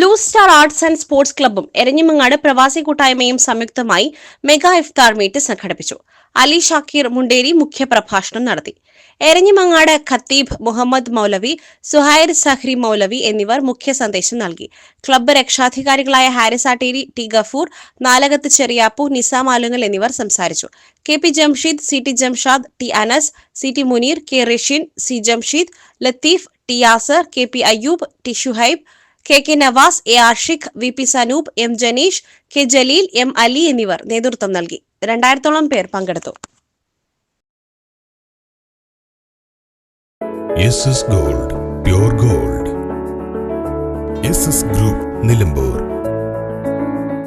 Blue star arts and sports ക്ലബ്ബും എരഞ്ഞിമങ്ങാട് പ്രവാസി കൂട്ടായ്മയും സംയുക്തമായി മെഗാ ഇഫ്താർ മീറ്റ് സംഘടിപ്പിച്ചു. അലി ഷാക്കീർ മുണ്ടേരി മുഖ്യപ്രഭാഷണം നടത്തി. എരഞ്ഞിമങ്ങാട് ഖത്തീബ് മുഹമ്മദ് മൗലവി, സുഹൈർ സഹ്രി മൗലവി എന്നിവർ മുഖ്യ സന്ദേശം നൽകി. ക്ലബ്ബ് രക്ഷാധികാരികളായ ഹാരിസ് ആട്ടേരി, ടി ഗഫൂർ, നാലകത്ത് ചെറിയാപ്പു, നിസാം ആലുങ്ങൽ എന്നിവർ സംസാരിച്ചു. K P Jamsheed, C T Jamshad, T Anas, C T Muneer, K Rasheen, C Jamsheed, Latheef, T Yasar, K P Ayyub, T Shuhaib, K K Navas, A Ashiq, V P Sanoop, M Janeesh, K Jaleel, M Ali എന്നിവർ നേതൃത്വം നൽകി. 2000-ഓളം പേർ പങ്കെടുത്തു. SS Gold, pure gold. SS Group, Nilambur.